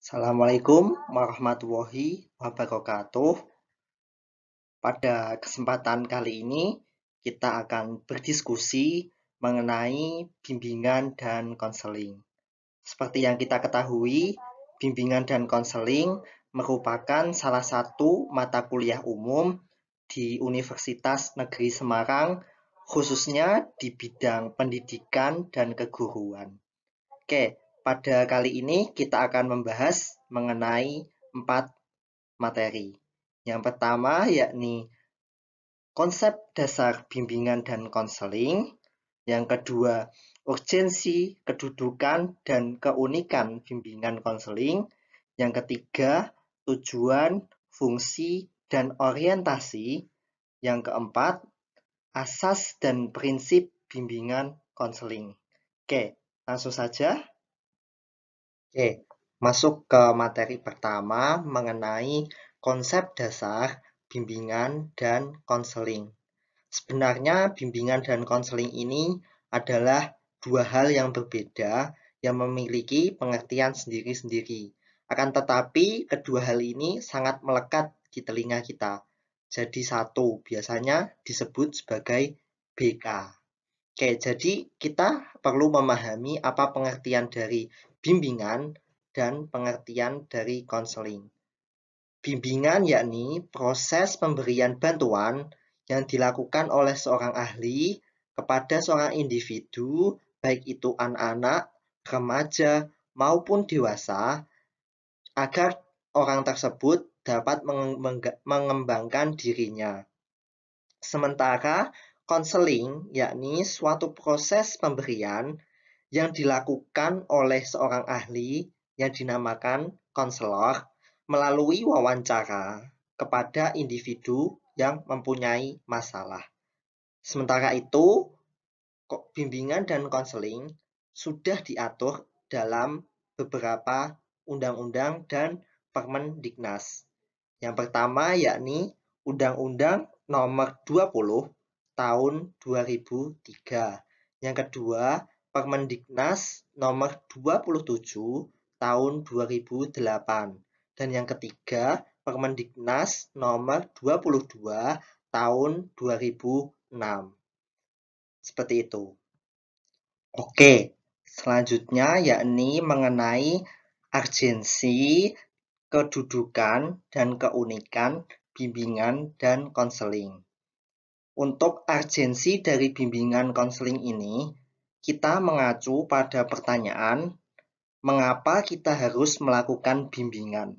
Assalamualaikum warahmatullahi wabarakatuh. Pada kesempatan kali ini, kita akan berdiskusi mengenai bimbingan dan konseling. Seperti yang kita ketahui, bimbingan dan konseling merupakan salah satu mata kuliah umum di Universitas Negeri Semarang, khususnya di bidang pendidikan dan keguruan. Oke, pada kali ini kita akan membahas mengenai 4 materi. Yang pertama yakni konsep dasar bimbingan dan konseling. Yang kedua, urgensi, kedudukan, dan keunikan bimbingan konseling. Yang ketiga, tujuan, fungsi, dan orientasi. Yang keempat, asas dan prinsip bimbingan konseling. Oke, langsung saja. Oke, masuk ke materi pertama mengenai konsep dasar bimbingan dan konseling. Sebenarnya bimbingan dan konseling ini adalah dua hal yang berbeda yang memiliki pengertian sendiri-sendiri. Akan tetapi kedua hal ini sangat melekat di telinga kita. Jadi satu, biasanya disebut sebagai BK. Oke, jadi kita perlu memahami apa pengertian dari bimbingan dan pengertian dari konseling. Bimbingan yakni proses pemberian bantuan yang dilakukan oleh seorang ahli kepada seorang individu, baik itu anak-anak, remaja, maupun dewasa, agar orang tersebut dapat mengembangkan dirinya. Sementara konseling yakni suatu proses pemberian yang dilakukan oleh seorang ahli yang dinamakan konselor melalui wawancara kepada individu yang mempunyai masalah. Sementara itu, bimbingan dan konseling sudah diatur dalam beberapa undang-undang dan Permendiknas. Yang pertama yakni Undang-Undang Nomor 20 Tahun 2003. Yang kedua, Permendiknas Nomor 27 Tahun 2008. Dan yang ketiga, Permendiknas Nomor 22 Tahun 2006. Seperti itu. Oke, selanjutnya yakni mengenai urgensi, kedudukan, dan keunikan bimbingan dan konseling. Untuk urgensi dari bimbingan konseling ini, kita mengacu pada pertanyaan, mengapa kita harus melakukan bimbingan?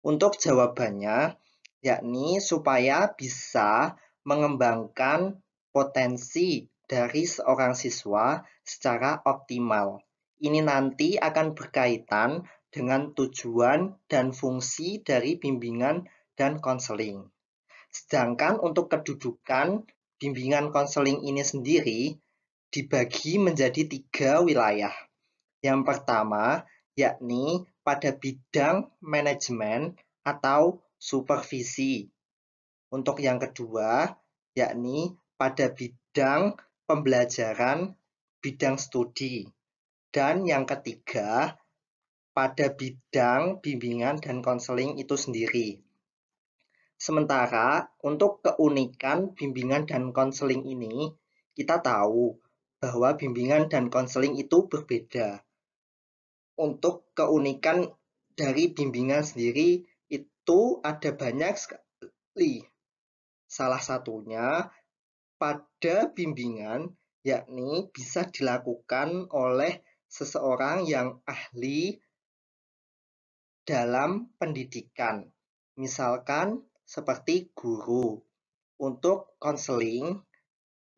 Untuk jawabannya, yakni supaya bisa mengembangkan potensi dari seorang siswa secara optimal. Ini nanti akan berkaitan dengan tujuan dan fungsi dari bimbingan dan konseling. Sedangkan untuk kedudukan bimbingan konseling ini sendiri dibagi menjadi 3 wilayah. Yang pertama, yakni pada bidang manajemen atau supervisi. Untuk yang kedua, yakni pada bidang pembelajaran, bidang studi. Dan yang ketiga, pada bidang bimbingan dan konseling itu sendiri. Sementara untuk keunikan bimbingan dan konseling ini, kita tahu bahwa bimbingan dan konseling itu berbeda. Untuk keunikan dari bimbingan sendiri itu ada banyak sekali. Salah satunya pada bimbingan yakni bisa dilakukan oleh seseorang yang ahli dalam pendidikan. Misalkan seperti guru. Untuk konseling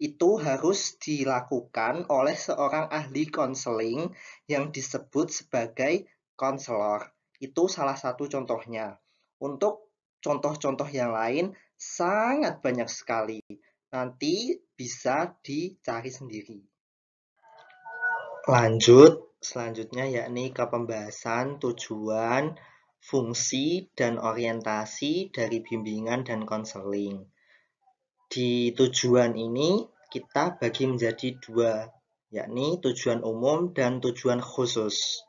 itu harus dilakukan oleh seorang ahli konseling yang disebut sebagai konselor. Itu salah satu contohnya. Untuk contoh-contoh yang lain sangat banyak sekali. Nanti bisa dicari sendiri. Lanjut, selanjutnya yakni ke pembahasan tujuan, fungsi, dan orientasi dari bimbingan dan konseling. Di tujuan ini kita bagi menjadi dua, yakni tujuan umum dan tujuan khusus.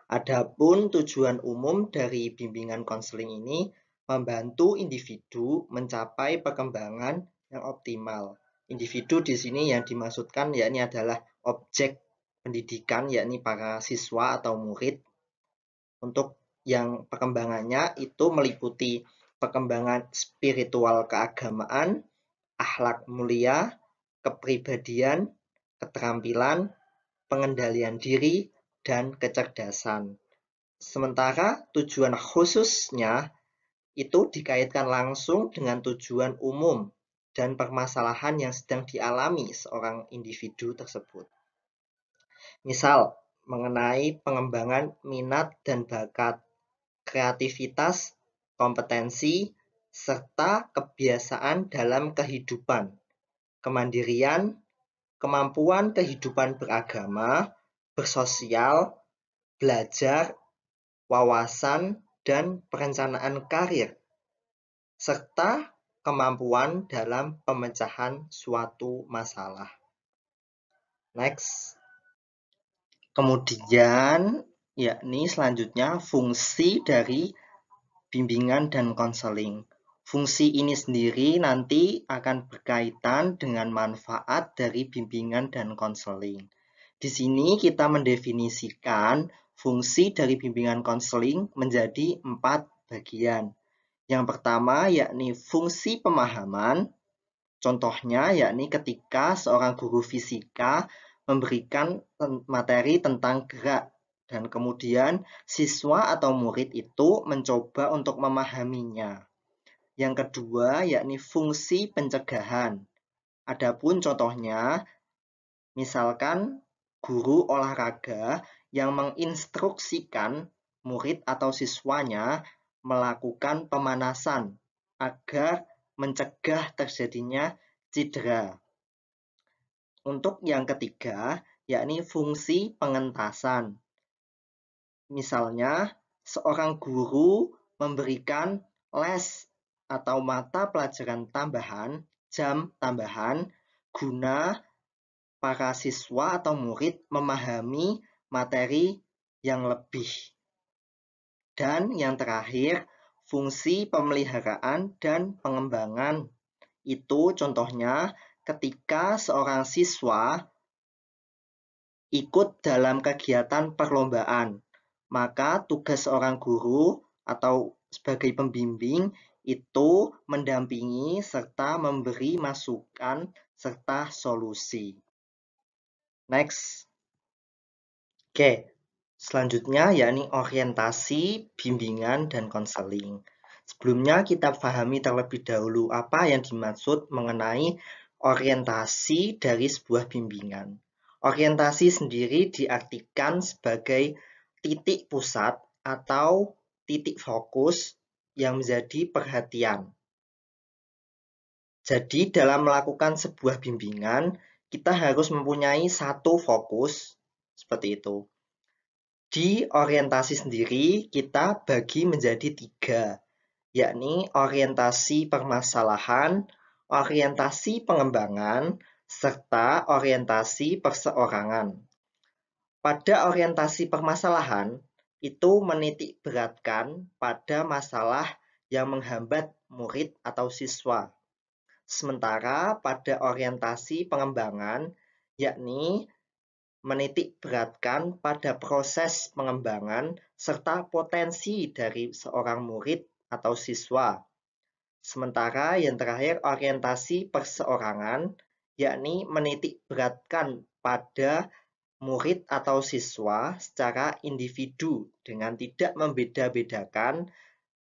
Adapun tujuan umum dari bimbingan konseling ini membantu individu mencapai perkembangan yang optimal. Individu di sini yang dimaksudkan yakni adalah objek pendidikan, yakni para siswa atau murid. Untuk yang perkembangannya itu meliputi perkembangan spiritual keagamaan, akhlak mulia, kepribadian, keterampilan, pengendalian diri, dan kecerdasan. Sementara tujuan khususnya itu dikaitkan langsung dengan tujuan umum dan permasalahan yang sedang dialami seorang individu tersebut. Misal, mengenai pengembangan minat dan bakat, kreativitas, kompetensi, serta kebiasaan dalam kehidupan, kemandirian, kemampuan kehidupan beragama, bersosial, belajar, wawasan, dan perencanaan karir, serta kemampuan dalam pemecahan suatu masalah. Next. Kemudian, yakni selanjutnya fungsi dari bimbingan dan konseling. Fungsi ini sendiri nanti akan berkaitan dengan manfaat dari bimbingan dan konseling. Di sini kita mendefinisikan fungsi dari bimbingan konseling menjadi 4 bagian. Yang pertama yakni fungsi pemahaman. Contohnya yakni ketika seorang guru fisika memberikan materi tentang gerak dan kemudian siswa atau murid itu mencoba untuk memahaminya. Yang kedua yakni fungsi pencegahan. Adapun contohnya, misalkan guru olahraga yang menginstruksikan murid atau siswanya melakukan pemanasan agar mencegah terjadinya cedera. Untuk yang ketiga, yakni fungsi pengentasan. Misalnya, seorang guru memberikan les atau mata pelajaran tambahan, jam tambahan, guna para siswa atau murid memahami materi yang lebih. Dan yang terakhir, fungsi pemeliharaan dan pengembangan. Itu contohnya ketika seorang siswa ikut dalam kegiatan perlombaan, maka tugas seorang guru atau sebagai pembimbing itu mendampingi serta memberi masukan serta solusi. Next. Oke, selanjutnya yakni orientasi, bimbingan, dan konseling. Sebelumnya kita pahami terlebih dahulu apa yang dimaksud mengenai orientasi dari sebuah bimbingan. Orientasi sendiri diartikan sebagai titik pusat atau titik fokus yang menjadi perhatian. Jadi dalam melakukan sebuah bimbingan, kita harus mempunyai satu fokus, seperti itu. Di orientasi sendiri kita bagi menjadi 3, yakni orientasi permasalahan, orientasi pengembangan, serta orientasi perseorangan. Pada orientasi permasalahan, itu menitik beratkan pada masalah yang menghambat murid atau siswa. Sementara pada orientasi pengembangan, yakni menitik beratkan pada proses pengembangan serta potensi dari seorang murid atau siswa. Sementara yang terakhir orientasi perseorangan, yakni menitik beratkan pada murid atau siswa secara individu dengan tidak membeda-bedakan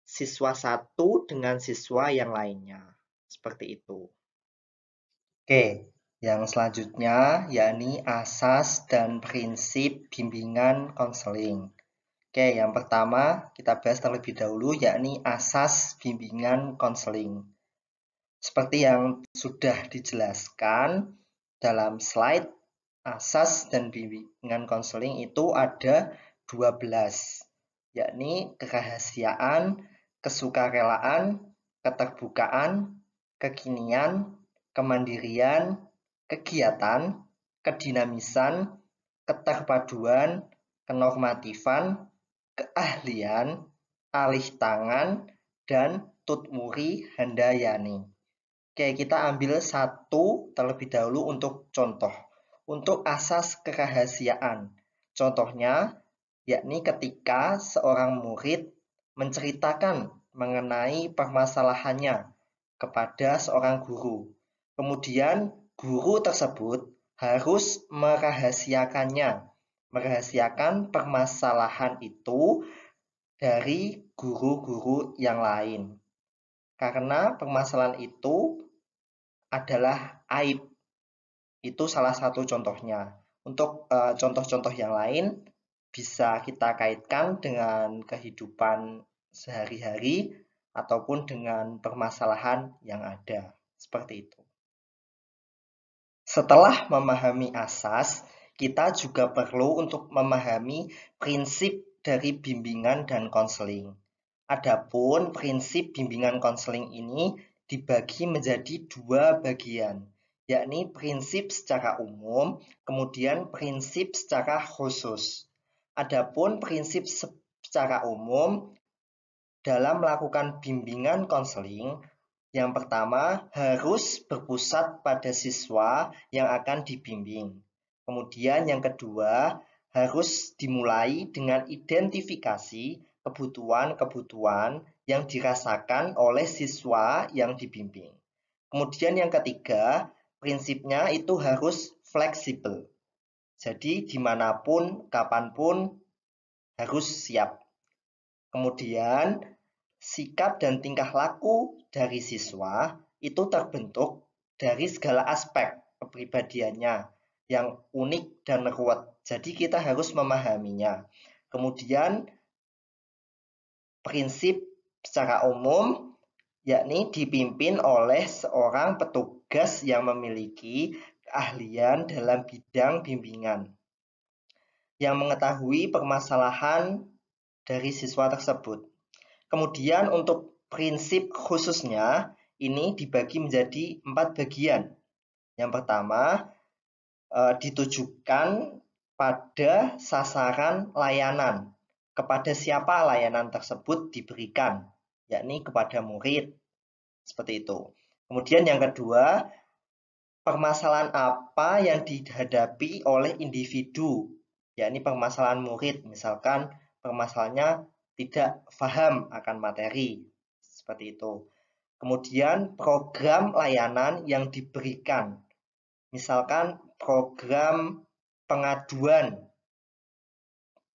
siswa satu dengan siswa yang lainnya. Seperti itu. Oke. Yang selanjutnya yakni asas dan prinsip bimbingan konseling. Oke, yang pertama kita bahas terlebih dahulu yakni asas bimbingan konseling. Seperti yang sudah dijelaskan dalam slide, asas dan bimbingan konseling itu ada 12, yakni kerahasiaan, kesukarelaan, keterbukaan, kekinian, kemandirian, kegiatan, kedinamisan, keterpaduan, kenormatifan, keahlian, alih tangan, dan tutmuri handayani. Oke, kita ambil satu terlebih dahulu untuk contoh. Untuk asas kerahasiaan. Contohnya, yakni ketika seorang murid menceritakan mengenai permasalahannya kepada seorang guru. Kemudian guru tersebut harus merahasiakan permasalahan itu dari guru-guru yang lain. Karena permasalahan itu adalah aib. Itu salah satu contohnya. Untuk contoh-contoh yang lain bisa kita kaitkan dengan kehidupan sehari-hari ataupun dengan permasalahan yang ada. Seperti itu. Setelah memahami asas, kita juga perlu untuk memahami prinsip dari bimbingan dan konseling. Adapun prinsip bimbingan konseling ini dibagi menjadi dua bagian, yakni prinsip secara umum, kemudian prinsip secara khusus. Adapun prinsip secara umum dalam melakukan bimbingan konseling, yang pertama harus berpusat pada siswa yang akan dibimbing. Kemudian yang kedua harus dimulai dengan identifikasi kebutuhan-kebutuhan yang dirasakan oleh siswa yang dibimbing. Kemudian yang ketiga, prinsipnya itu harus fleksibel. Jadi dimanapun, kapanpun harus siap. Kemudian sikap dan tingkah laku dari siswa itu terbentuk dari segala aspek kepribadiannya yang unik dan ruwet. Jadi kita harus memahaminya. Kemudian prinsip secara umum yakni dipimpin oleh seorang petugas yang memiliki keahlian dalam bidang bimbingan, yang mengetahui permasalahan dari siswa tersebut. Kemudian untuk prinsip khususnya ini dibagi menjadi 4 bagian. Yang pertama, ditujukan pada sasaran layanan. Kepada siapa layanan tersebut diberikan, yakni kepada murid. Seperti itu. Kemudian yang kedua, permasalahan apa yang dihadapi oleh individu, yakni permasalahan murid. Misalkan permasalahannya tidak paham akan materi. Seperti itu. Kemudian program layanan yang diberikan. Misalkan program pengaduan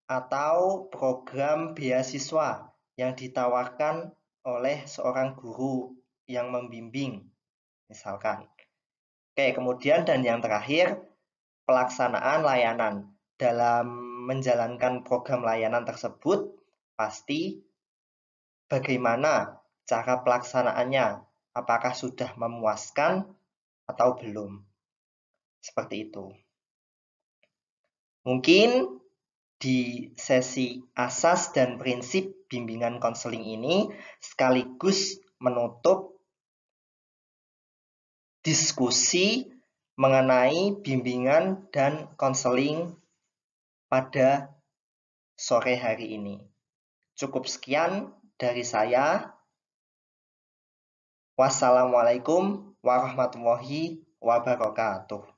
atau program beasiswa yang ditawarkan oleh seorang guru yang membimbing, misalkan. Oke, kemudian dan yang terakhir, pelaksanaan layanan. Dalam menjalankan program layanan tersebut, pasti bagaimana cara pelaksanaannya, apakah sudah memuaskan atau belum. Seperti itu. Mungkin di sesi asas dan prinsip bimbingan konseling ini sekaligus menutup diskusi mengenai bimbingan dan konseling pada sore hari ini. Cukup sekian dari saya. Wassalamualaikum warahmatullahi wabarakatuh.